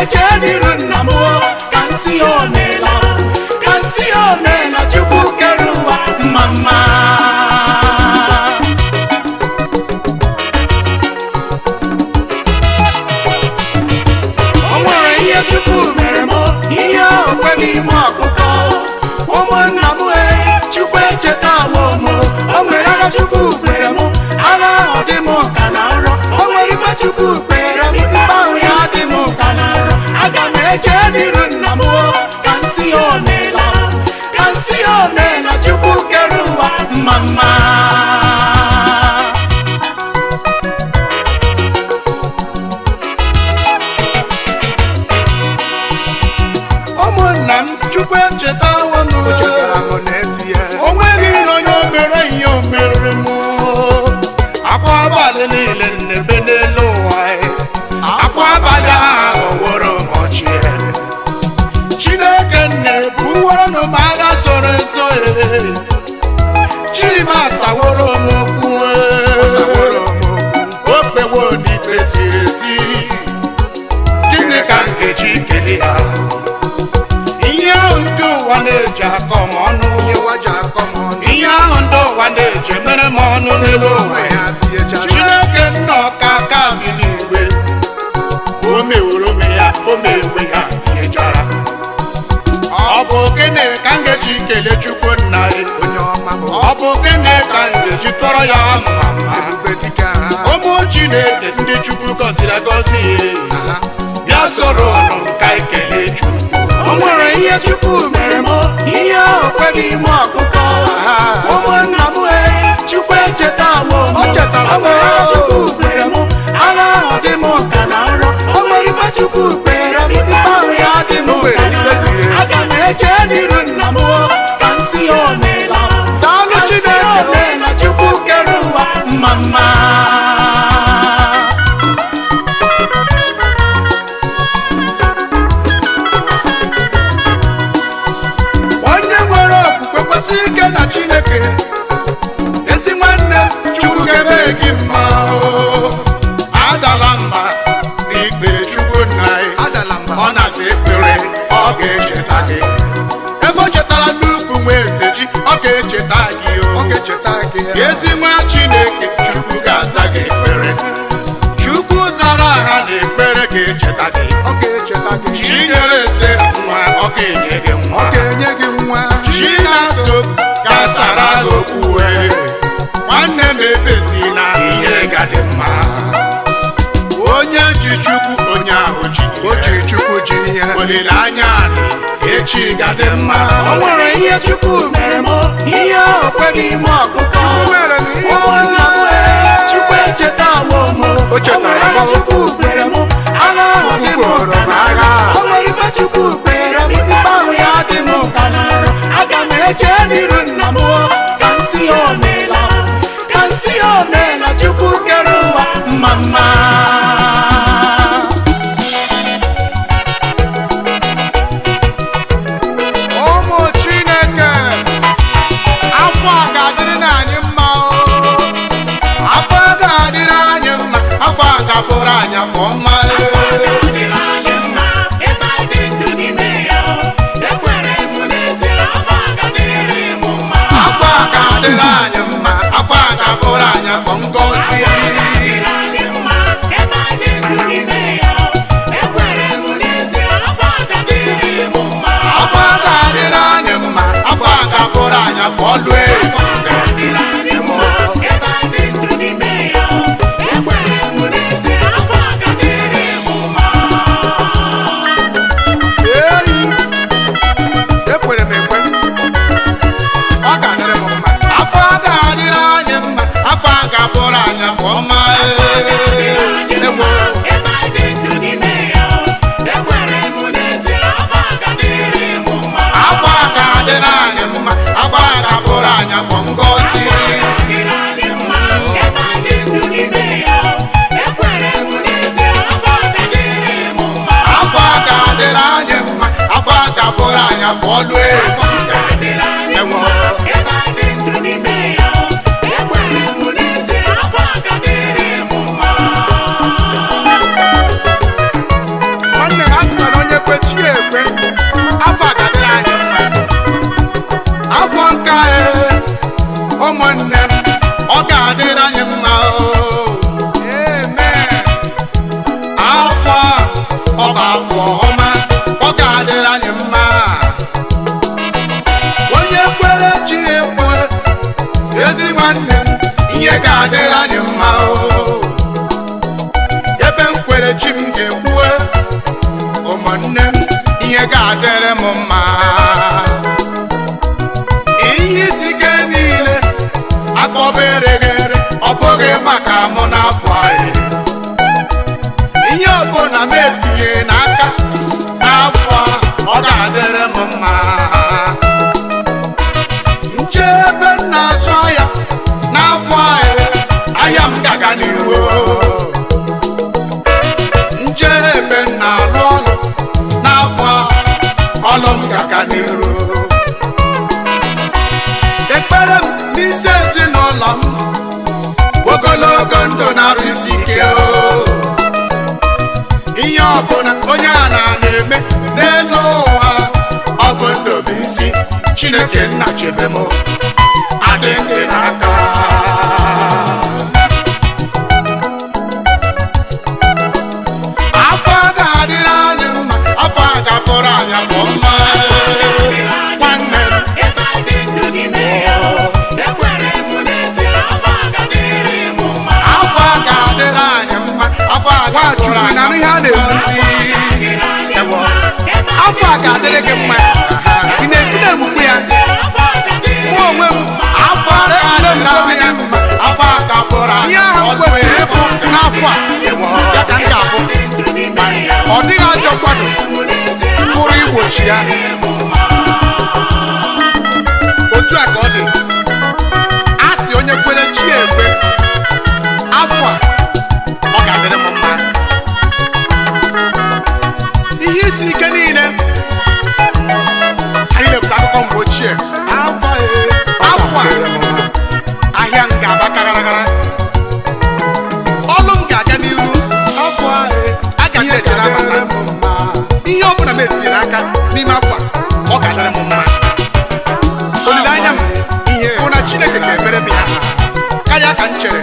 eche n'iru nna m ka nsị omela ka nsị omela Chukwu kere ụwa mama. O nwere ihe Chukwu mere m, ihe o kweghị m ọkụkọ. Ụmụnna m Chukwu echetawo m. O nwere agha Chukwu kpere m, agha ahụ dị m ka na nrọ. O nwere ife Chukwu kpere m, ikpe ahụ ya dị m ka na nrọ. Aga m eche n'iru nna m ka nsị omela ka nsị omela Chukwu kere ụwa mama. Ụmụnna m Chukwu echetawo m. O nweghị onye o mere ihe o mere m. Akwa abalị niile nnebe n'elu ụwa, akwa abalị ahụ ghọworo m ọchị. Chineke na-ebuworo m agha zoro ezo. Chima asaworo m okwu, o kpewo n'ikpe ziri ezi. Gịnị ka m ga-eji kelee ya? Ihe ahụ ndị ụwa na-eji akọ m ọnụ, ihe ahụ ndị ụwa na-eji mere m ọnụ n'elu ụwa. Chineke nna ọka aka bi n'igwe, o meworo m ya, o mewe ya tinyejara. Ọ bụ gịnị ka m ga-eji kelee Chukwu nna ya? Ọ bụ gịnị ka m ga-eji tọrọ ya mma? Ụmụ Chineke ndị Chukwu gọziri agọzi, bịa soro ọnụ ka ekele Chukwu. O nwere ihe Chukwu mere m, ihe o kweghị m ọkụkọ. Ụmụnna m Chukwu echetawo m. O nwere ihe Chukwu kpere m, agha ahụ dị m ka na nrọ. O nwere ife Chukwu kpere m, ikpe ahụ ya dị m ka na nrọ. Aga m eche n'iru nna m ka nsị omela ka nsị omela Chukwu kere ụwa mama. Chineke ezi nwanne Chukwu ga-eme gị mma. Adala mba n'ikpere Chukwu nna ya, ọ na-aza ekpere, ọ ga-echeta gị. Ebe o chetara Luke Ezeji, ọ ga-echeta gị. Ezi nwa Chineke Chukwu ga-aza gị ekpere. Chukwu zara ha na ekpere ga-echeta gị. Chinyere Sera nwa, ọ ga-enye gị nwa. Chinaso gasara okwu, nwanne m ebezina, ihe ga-adị mma. Onye ji Chukwu onye ahụ ji Chukwu ji ihe. Olileanya dị, echi ga-adị mma. O nwere ihe Chukwu mere m, ihe o kweghị m ọkụkọ. Ụmụnna m Chukwu echetawo m. O nwere ihe Chukwu kpere m, agha ahụ dị m ka na nrọ. O nwere ife Chukwu kpere m, ikpe ahụ ya dị m ka na nrọ. Aga m eche n'iru nna m ka nsị omela ka nsị omela Chukwu kere ụwa mama. Ụmụ Chineke, afọ a ga-adịrị anyị mma. Afọ a ga-adịrị anyị mma, afọ a ga-abụrụ anyị afọ ọma. Afọ a ga-abụrụ anyị afọ ngọzi. Afọ a ga-adịrị anyị mma, afọ a ga-abụrụ anyị afọ ọlụ efu. Ekwere m ekwe, ọ ga-adịrị m mma. Afọ a ga-adịrị anyị mma, afọ a ga-abụrụ anyị afọ ọma. Afọ a ga-adịrị anyị mma, afọ a ga-abụrụ anyị afọ ngọzi. Afọ a ga-adịrị anyị mma, afọ a ga-abụrụ anyị afọ ọlụ efu. Nwanne m asị ụmụnne m, ọ ga-adịrị anyị mma. Amen. Afọ ọ bụ afọ ọma, ọ ga-adịrị anyị mma. Onye kwere chi ekwe, ezi nwanne m, ihe ga-adịrị anyị mma. Ebe m kwere chi m ga-ekwue, ụmụnne m, ihe ga-adịrị m mma. Ihe isi ike niile akpọbereghere, ọ bụghị maka mụ n'afọ anyị. Ihe ọbụla m etinye n'aka n'afọ ọ ga-adịrị m mma. Nche ebe m na-azụ ahịa n'afọ anyị, ahịa m ga-aga n'ihu. Nche ebe m na-arụ ọrụ n'afọ ọrụ m ga-aga n'ihu. Ekpere m n'isi ezinụlọ m, ogologo ndụ na-arụ isi ike. Ihe ọbụla onye a na-eme n'elu ụwa, ọ bụ ndụ bụ isi. Chineke nna chebe m, adịghị n'aka. Afọ a ga-adịrị anyị mma, afọ a ga-abụrụ anyị abụọ mma. Nwanne m, afọ a ga-adịrị anyị mma, afọ a ga-abụrụ anyị abụọ mma. Afọ a ga-adịrị gị mma. Ị na-ekule emukwu ya? Mụ onwe m, afọ a ga-adịrị anyị mma, afọ a ga-abụrụ anyị ihe ahụ kwesịrị ịbụ n'afọ a, ya ka m ga-abụ. Ọ dịghị ajọ mmadụ pụrụ igbochi ya. Otu a ka ọ dị. A sị onye kwere chi ekwe, afọ a ọ ga-adịrị m mma. Ihe isi ike niile anyị na-ebute akụkọ mgbe ochie. Afọ a ahịa m ga-aba gara. Ọlụ m ga-aga n'iru. Aga m ejere abata. Ihe ọbụla m etinyere aka n'ime afọ a, ọ ga-adịrị m mma. Olileanya m bụ na Chineke ga-emere m ya karịa ka m chere.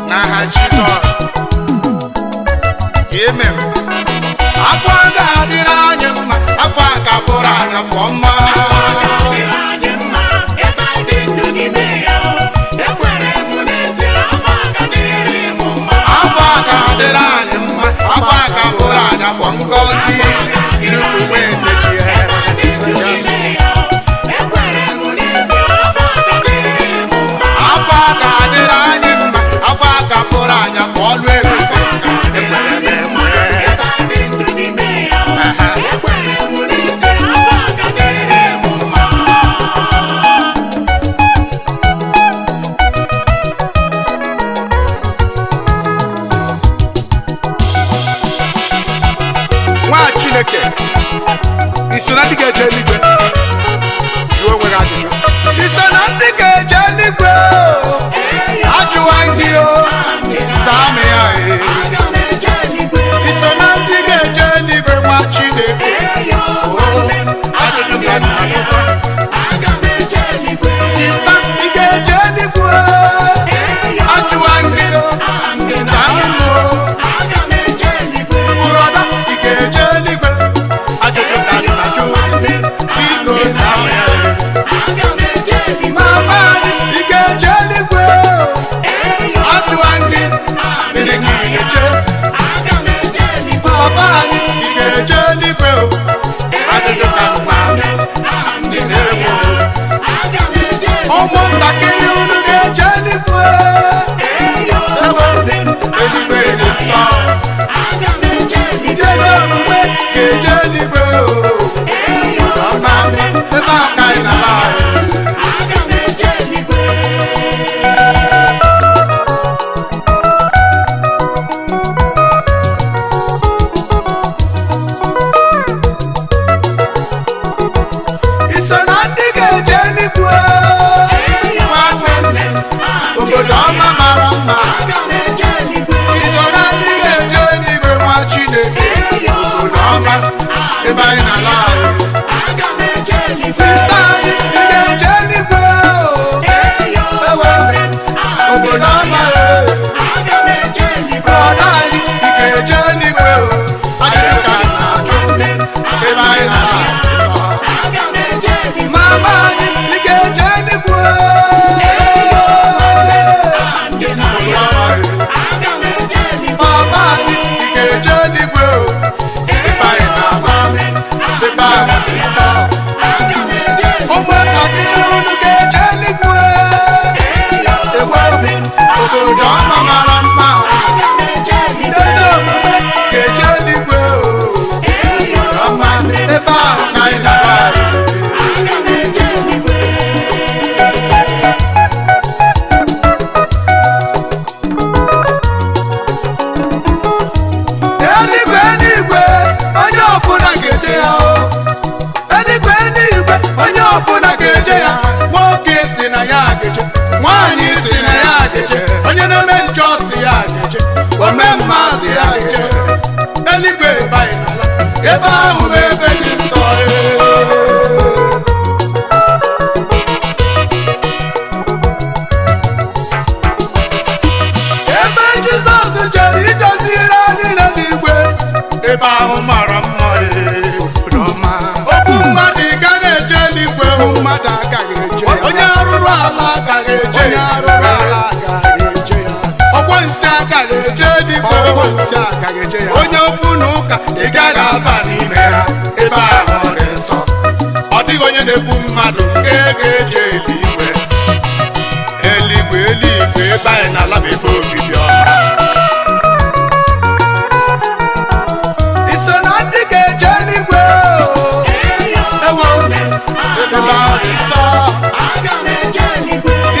N'aha Jizọs. Amen. Afọ a ga-adịrị anyị mma, afọ a ga-abụrụ anyị afọ mma. Afọ a ga-adịrị anyị mma, afọ a ga-abụrụ anyị afọ ngọzi. Luke Ezeji afọ a ga-adịrị anyị mma, afọ a ga-abụrụ anyị afọ ọlụ ebube. Ekpere m enwe. onye arụrụ ala agaghị eje ya ọkwọ nsị agaghị eje eluigwe onye okwu na ụka ị gaghị aba n'ime ya ebe ahụ dị nsọ ọ dịghị onye na-egbu mmadụ nke ga-eje eluigwe ebe anyị na-ala bụ ebe obibi ọma iso na ndị ga-eje eluigwe ebe ahụ dị nsọ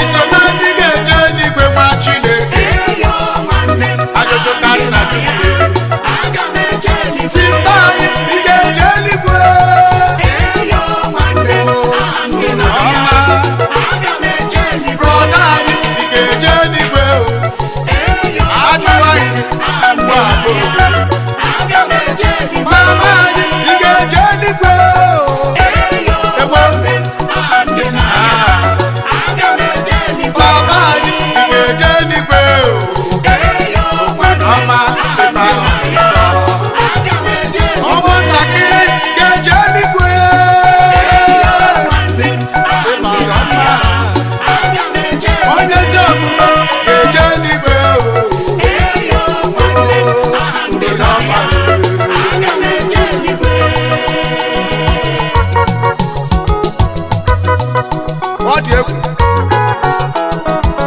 iso na ndị ga-eje eluigwe nwa Chineke ajụjụ karị na sista anyị ị ga-eje eluigwe brọda anyị ị ga-eje eluigwe ajụwa anyị mgbe abụọ mama anyị ị ga-eje eluigwe baba anyị ị ga-eje eluigwe ọma ebe ahụ ụmụntakịrị ga-eje eluigwe onye ezi omume ga-eje eluigwe ọ dị egwu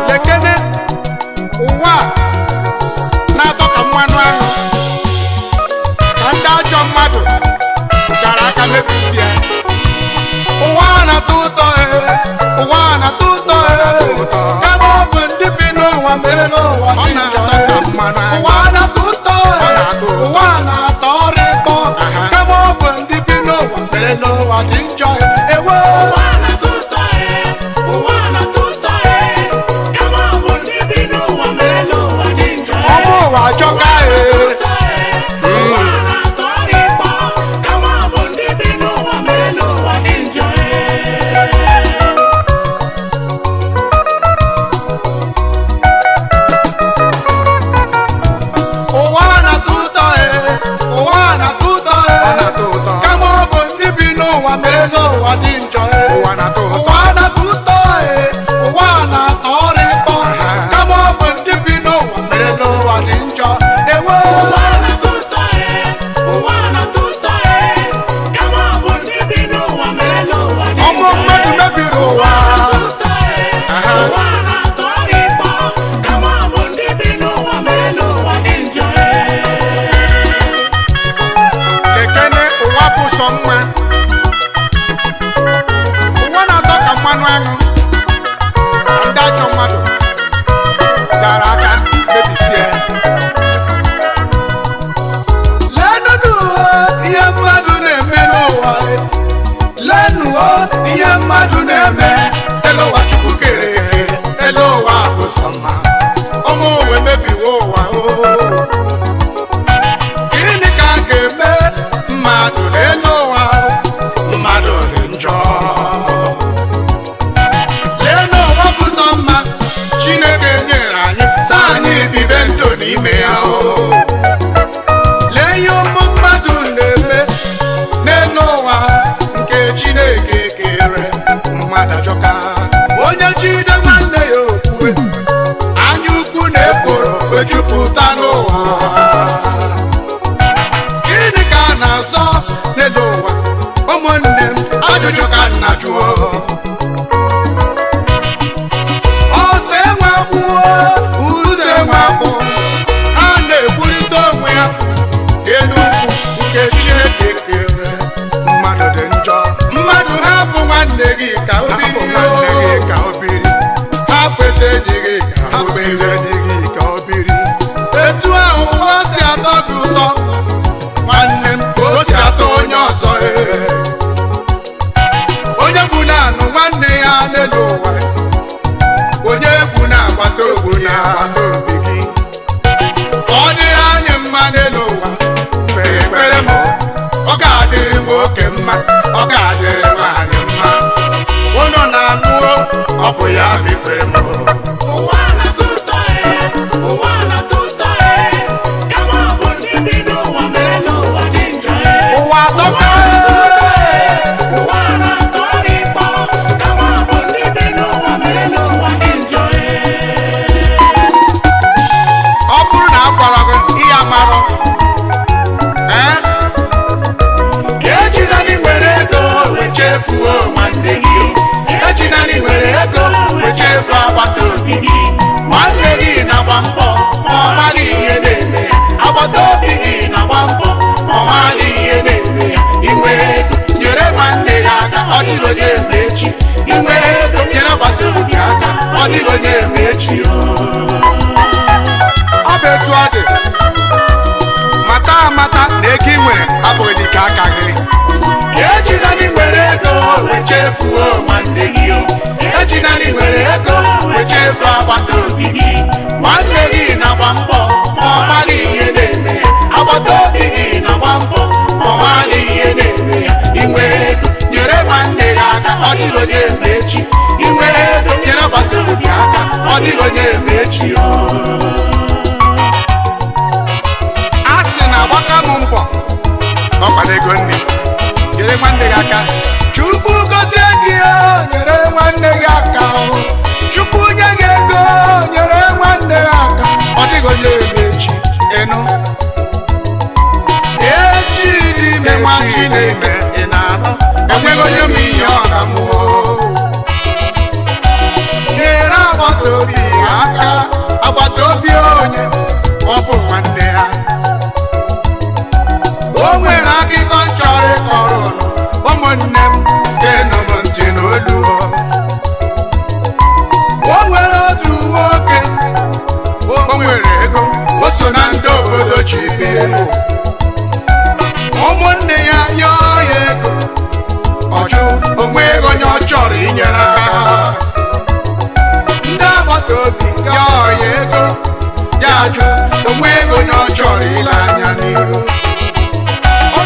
lekene ụwa na-atọ ka mmanụ aṅụ ka ndị ajọ mmadụ gara aka mebisie ụwa na-atọ ụtọ ụwa na-atọ ụtọ ebe ọ bụ ndị bi n'ụwa mere n'ụwa dị njọ ụwa na-atọ ụtọ ụwa na-atọ ọrụ ịkpọ ebe ọ bụ ndị bi n'ụwa mere n'ụwa dị njọ ewe ọmụ ụwa ajọka ụwa na-atọ ụtọ ụwa na-atọ ụtọ kama ọ bụ ndị bi n'ụwa mere n'ụwa dị njọ ụwa na-atọ ụtọ ụwa na-atọ ọrụ ịkpọ kama ọ bụ ndị bi n'ụwa mere n'ụwa dị njọ ewe ụmụ mmadụ mebiri ụwa lekene ụwa bụ sọ mma ụwa na-atọ ka mmanụ aṅụ na ndị ajọ mmadụ gara aka mebisie lenụ ihe mmadụ na-eme n'ụwa lenụ ihe mmadụ na-eme elu ụwa Chukwu kere eke elu ụwa bụ sọ mma ụmụ uwe mebiwo ụwa gịnị ka a ga-eme mmadụ n'elu ụwa mmadụ dị njọ lee n'ụwa bụ sọ mma Chineke nyere anyị sị anyị bibe ndụ n'ime ya lee ihe ụmụ mmadụ na-eme n'elu ụwa nke Chineke kere mmadụ ajọka onye jide nwanne ya okwue anya ukwu na ekworo ejupụta n'ụwa gịnị ka a na-azọ n'elu ụwa ụmụnne m ajụjụ ka nna jụọ ọsọ enwe akwụ ụzọ enwe akwụ ha na-ekwurịta onwe ya n'elu ugwu nke Chineke kere mmadụ dị njọ mmadụ hapụ nwanne gị ka o biri hapụ eze enyi gị ka o biri etu ahụ ụwa si atọ gị ụtọ nwanne m ka o si atọ onye ọzọ onye bụ na-anụ nwanne ya n'elu ụwa onye bụ na-agbata obi gị ka ọ dịrị anyị mma n'elu ụwa kpere ekpere m ọ ga-adịrị nwoke mma ọ ga-adịrị nwaanyị mma unu na-anụ ọ bụ ya bụ ekpere m ụwa na-atọ ụtọ kama ọ bụ ndị bi n'ụwa mere n'ụwa dị njọ ụwa atọka ụwa na-atọ ọrụ ịkpọ kama ọ dịghị onye emechi. Inwe ego nyere agbata obi aka, ọ dịghị onye emechi. Ọ bụ etu ọ dị, mata amata na ego ị nwere abụghị dịka aka gị. Ejina na ị nwere ego wee chefuo nwanne gị. Ejina na ị nwere ego wee chefuo agbata obi gị. Nwanne gị na-agba mbọ ma ọ maghị ihe na-eme ya. Agbata obi gị na-agba mbọ ma ọ maghị ihe na-eme ya. Inwe ego nyere nwanne gị aka, ọ dịghị onye emechi. Inwe ego nyere agbata obi aka, ọ dịghị onye emechi. A sị na agbaka m mbọ ọkwara ego nne, nyere nwanne gị aka. Chukwu gozie gị, nyere nwanne gị aka. Chukwu nye gị ego, nyere nwanne gị aka. Ọ dịghị onye emechi. Ịnụ echi dị ime nwa Chineke, ị na-anụ? Enweghị onye m ihe ọ ga-amụ. Nyere agbata obi aka, agbata obi onye ọ bụ nwanne ya. O nwere akụkọ chọrọ ịkọrọ ụnụ, ụmụnne m ga-enụ m ntị n'olu. O nwere otu nwoke, o nwere ego, o so na ndị obodo ji bie. Ụmụnne ya yọọ ya ego, ọjụ onweghị onye ọ chọrọ inyere aka. Ndị agbata obi yọọ ya ego, ya jụ onweghị onye ọ chọrọ ile anya n'iru.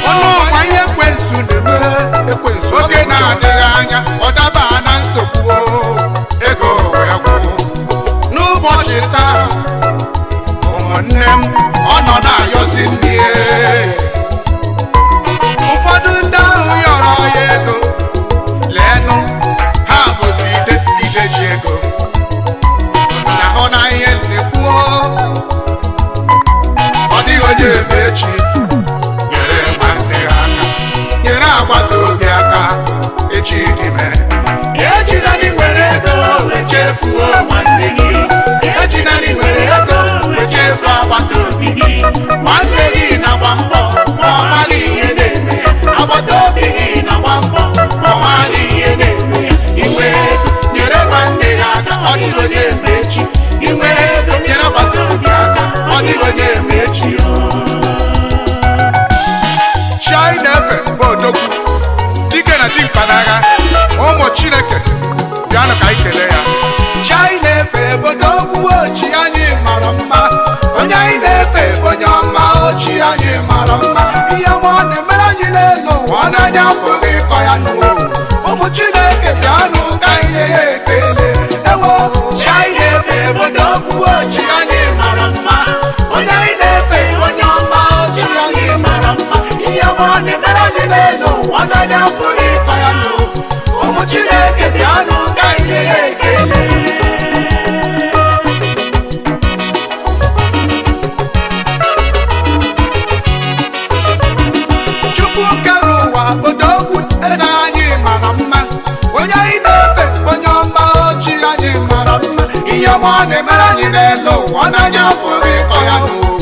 Ọnụ ọnwa ihe ekwensu na-eme, ekwensu oge na-adịghị anya ọ daba na nsogbu. Ego wee gwụ n'ụbọchị taa. Ụmụnne m, ọ nọ na-ayọzi nne ya. Ụfọdụ ndị ahụ yọrọ ya ego, leenụ ha bụzi ide ji ego. Na hụ na ihe nnekwu, ọ dịghị onye emechi. Nyere nwanne gị aka, nyere agbata obi aka, echi dị mee. Ejina na ị nwere ego wee chefuo nwanne gị. Ejina na ị nwere ego wee chefuo agbata obi gị. Nwanne gị na-agba mbọ ma ọ maghị ihe na-eme ya. Agbata obi gị na-agba mbọ ma ọ maghị ihe na-eme ya. Inwe ego nyere nwanne gị aka, ọ dịghị onye emechi. Inwe ego nyere agbata obi aka, ọ dịghị onye emechi. Chi nefe bụ odogwu, dike na dimkpa n'agha. Ụmụ Chineke bịanụ ka anyị kelee ya. Chi nefe bụ odogwu, ochi anyị mara mma. Onye anyị na-efe bụ onye ọma, ochi anyị mara mma. Ihe ọma ọ na-emere anyị n'elu ụwa, ọ n'anya apụghị ịkọ ya n'ụwa. Ụmụ Chineke bịanụ ka anyị nye ya ekele. Ewo chi nefe bụ odogwu, ochi anyị mara mma. Onye anyị na-efe bụ onye ọma, ochi anyị mara mma. Ihe ọma ọ na-emere anyị n'elu ụwa, ọ n'anya apụghị ịkọ ya n'ụwa. Ụmụ Chineke bịanụ ka anyị nye ya ekele. Chukwu kere ụwa odogwu, eze anyị mara mma. Onye anyị na-efe onye ọma, ochi anyị mara mma. Ihe ọma ọ na-emere anyị n'elu ụwa, ọ n'anya apụghị ịkọ ya n'ụwa.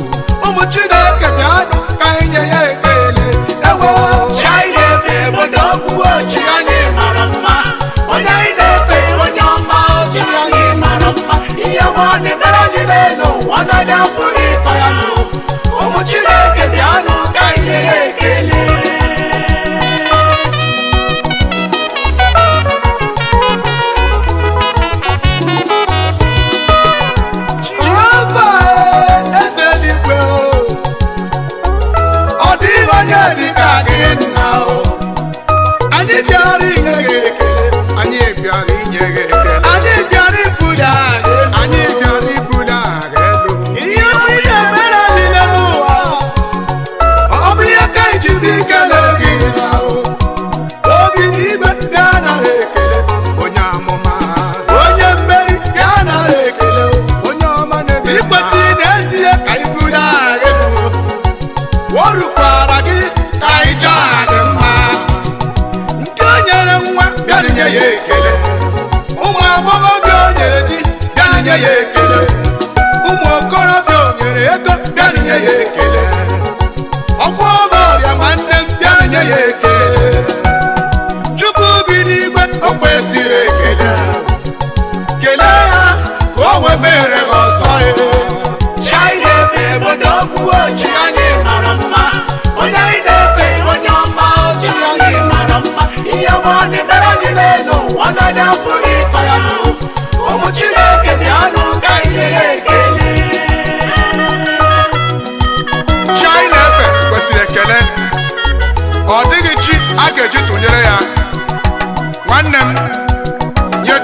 Ụmụ Chineke bịanụ ka anyị nye ya ekele. Ewo chi anyị na-efe odogwu, ochi anyị mara mma. Onye anyị na-efe onye ọma, ochi anyị mara mma. Ihe ọma ọ na-emere anyị n'elu ụwa, ọ n'anya apụghị ịkọ ya n'ụwa. Ụmụ Chineke bịanụ ka anyị nye ya ekele. Jehova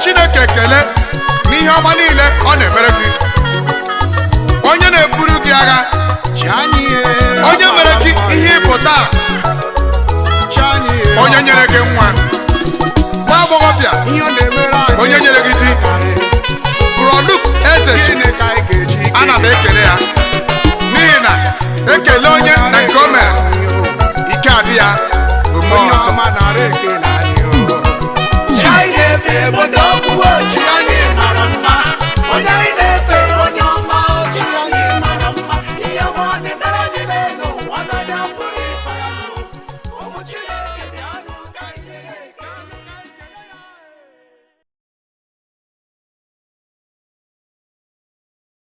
Chineke ekele n'ihe ọma niile ọ na-emere gị. Onye na-eburu gị agha, onye mere gị ihe ịpụta, onye nyere gị nwa, nwa agbọghọbịa, onye nyere gị di. Bro Luke Ezeji, ana m ekele ya n'ihi na ekele onye na nke o mere ike adị ya ome ọzọ. Nefe bụ